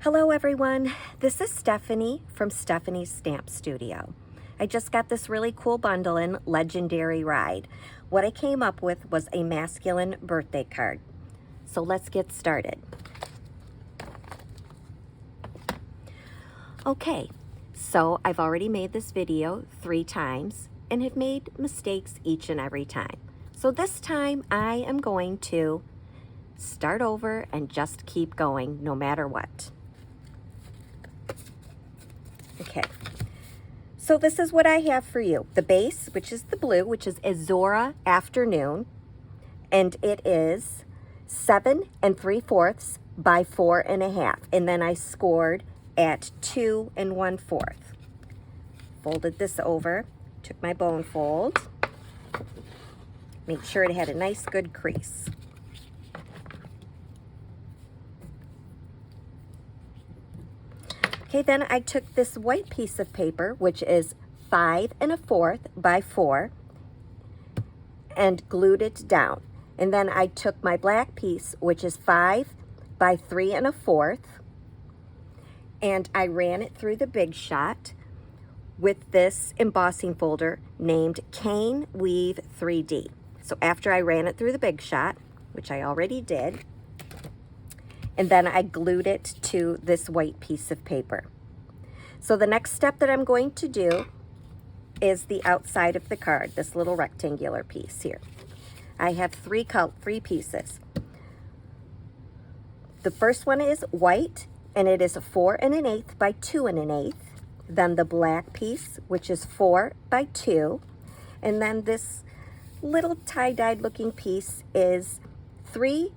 Hello everyone, this is Stephanie from Stephanie's Stamp Studio. I just got this really cool bundle in Legendary Ride. What I came up with was a masculine birthday card. So let's get started. Okay, so I've already made this video 3 times and have made mistakes each and every time. So this time I am going to start over and just keep going no matter what. Okay, so this is what I have for you. The base, which is the blue, which is Azora Afternoon, and it is 7 3/4 by 4 1/2, and then I scored at 2 1/4. Folded this over, took my bone fold, made sure it had a nice good crease. Okay, then I took this white piece of paper, which is 5 1/4 by 4, and glued it down. And then I took my black piece, which is 5 by 3 1/4, and I ran it through the Big Shot with this embossing folder named Cane Weave 3D. So after I ran it through the Big Shot, which I already did, and then I glued it to this white piece of paper. So the next step that I'm going to do is the outside of the card, this little rectangular piece here. I have three pieces. The first one is white, and it is 4 1/8 by 2 1/8. Then the black piece, which is 4 by 2, and then this little tie-dyed looking piece is 3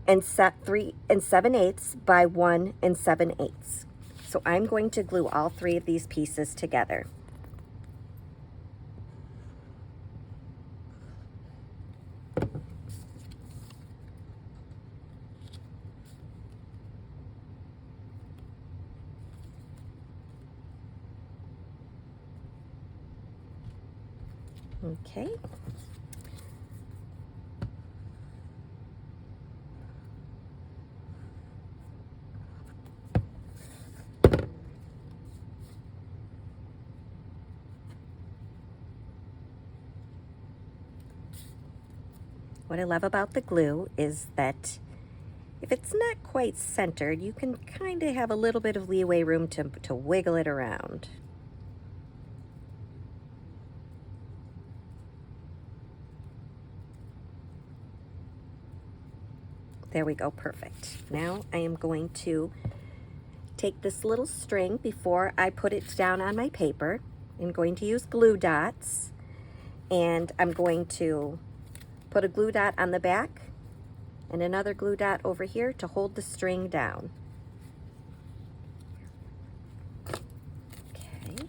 7/8 by 1 7/8. So I'm going to glue all 3 of these pieces together. Okay. What I love about the glue is that if it's not quite centered, you can kind of have a little bit of leeway room to wiggle it around. There we go, perfect. Now I am going to take this little string before I put it down on my paper. I'm going to use glue dots, and I'm going to put a glue dot on the back and another glue dot over here to hold the string down. Okay.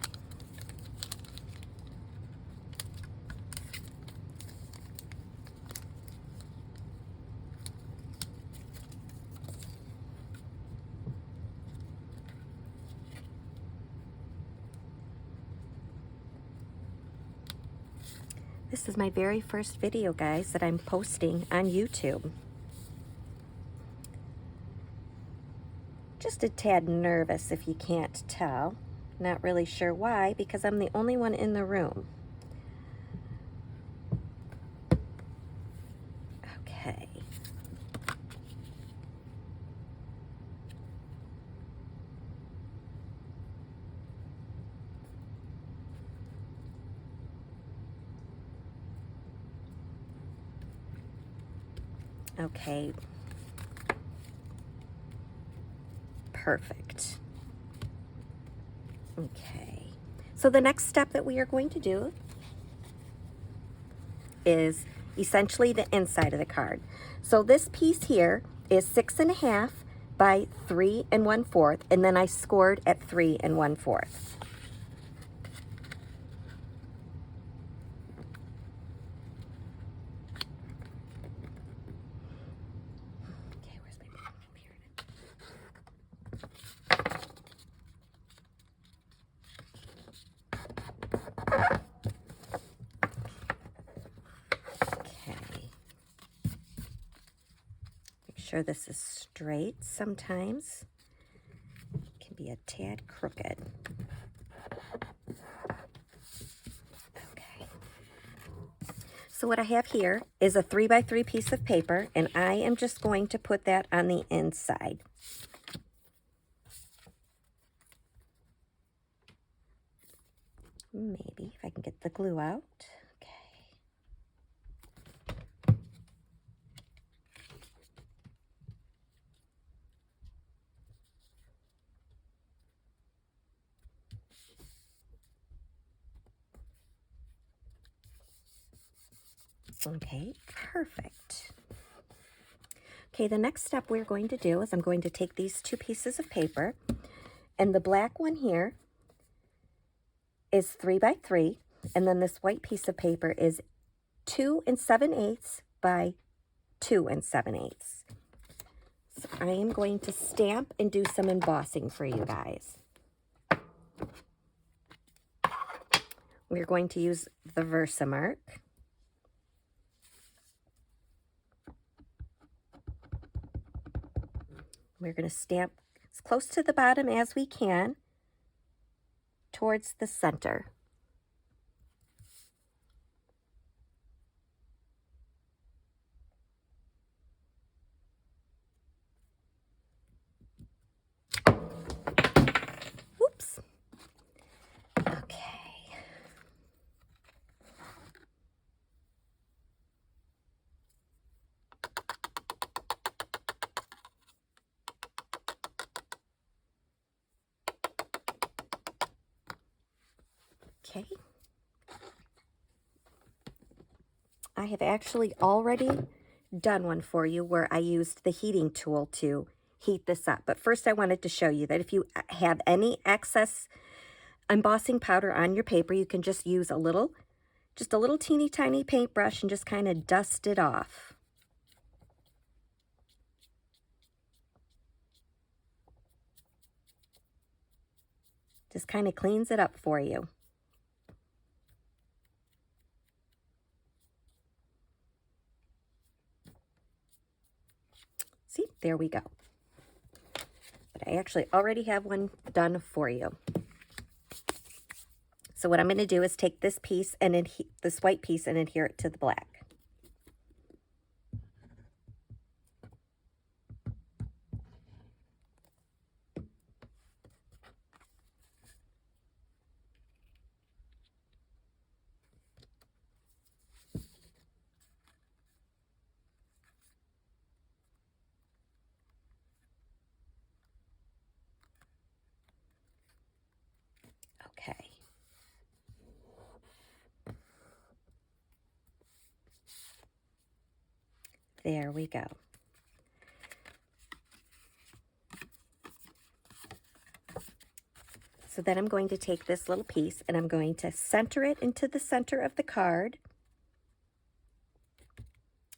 This is my very first video, guys, that I'm posting on YouTube. Just a tad nervous, if you can't tell. Not really sure why, because I'm the only one in the room. Okay. Okay. Perfect. Okay. So the next step that we are going to do is essentially the inside of the card. So this piece here is 6 1/2 by 3 1/4, and then I scored at 3 1/4. Sure this is straight. Sometimes be a tad crooked. Okay. So what I have here is a 3x3 piece of paper, and I am just going to put that on the inside. Maybe if I can get the glue out. Okay, perfect. Okay, the next step we're going to do is I'm going to take these two pieces of paper, and the black one here is 3x3, and then this white piece of paper is 2 7/8 by 2 7/8. So I am going to stamp and do some embossing for you guys. We're going to use the Versamark. We're going to stamp as close to the bottom as we can towards the center. Oops. Okay. Okay. I have actually already done one for you where I used the heating tool to heat this up. But first I wanted to show you that if you have any excess embossing powder on your paper, you can just use a little teeny tiny paintbrush and just kind of dust it off. Just kind of cleans it up for you. See, there we go. But I actually already have one done for you. So what I'm going to do is take this piece and this white piece and adhere it to the black. Okay. There we go. So then I'm going to take this little piece and I'm going to center it into the center of the card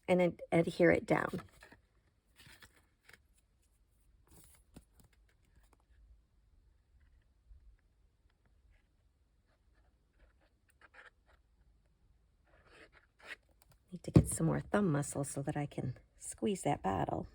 and adhere it down. Need to get some more thumb muscle so that I can squeeze that bottle.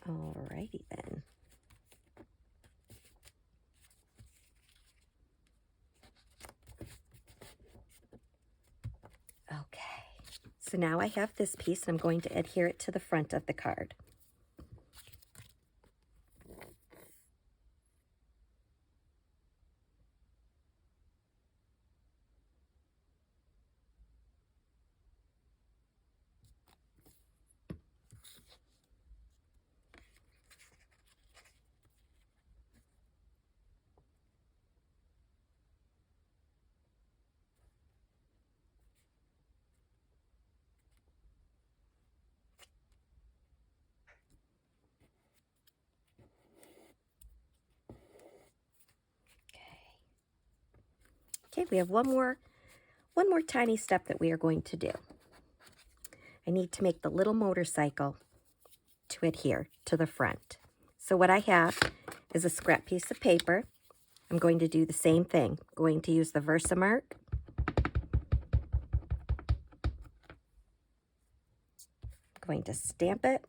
Alrighty then. Okay, so now I have this piece and I'm going to adhere it to the front of the card. Okay, we have one more tiny step that we are going to do. I need to make the little motorcycle to adhere to the front. So what I have is a scrap piece of paper, I'm going to do the same thing. I'm going to use the Versamark. I'm going to stamp it.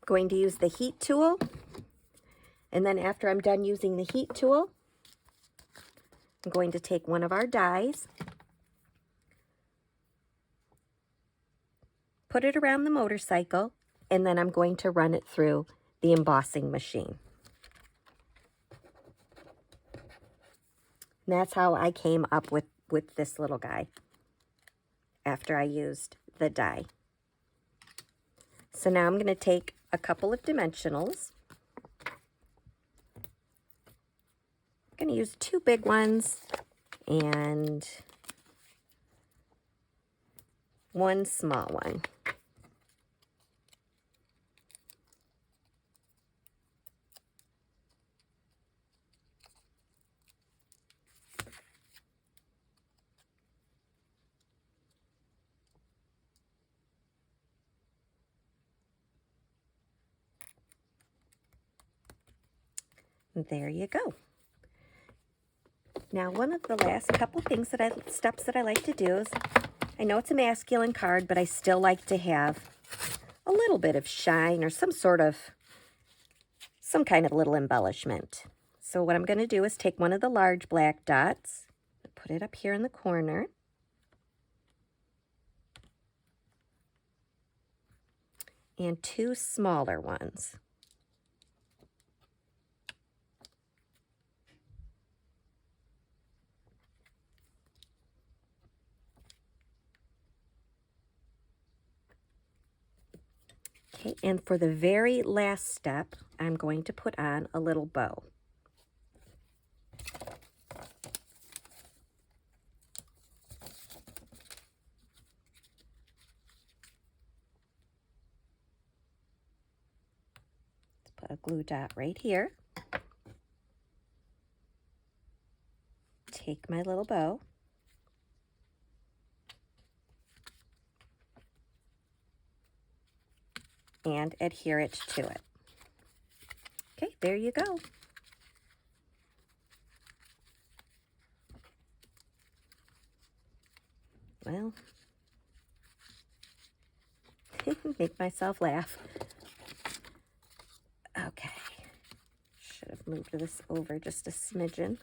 Going to use the heat tool, and then after I'm done using the heat tool, I'm going to take one of our dies, put it around the motorcycle, and then I'm going to run it through the embossing machine. And that's how I came up with this little guy after I used the die. So now I'm going to take a couple of dimensionals. I'm going to use 2 big ones and 1 small one. And there you go. Now, one of the last couple things steps that I like to do is, I know it's a masculine card, but I still like to have a little bit of shine or some kind of little embellishment. So what I'm going to do is take one of the large black dots, put it up here in the corner, and 2 smaller ones. Okay, and for the very last step, I'm going to put on a little bow. Let's put a glue dot right here. Take my little bow. And adhere it to it. Okay, there you go. Well, make myself laugh. Okay, should have moved this over just a smidgen.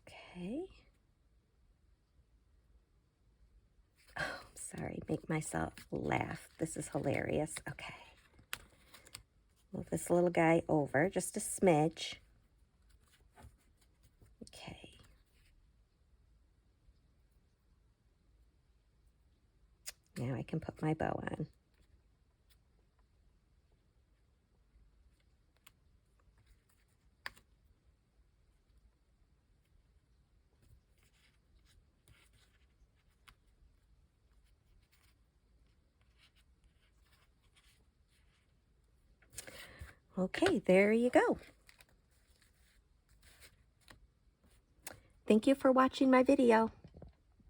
Okay. Oh, sorry, make myself laugh. This is hilarious. Okay. Move this little guy over just a smidge. Okay. Now I can put my bow on. Okay, there you go. Thank you for watching my video.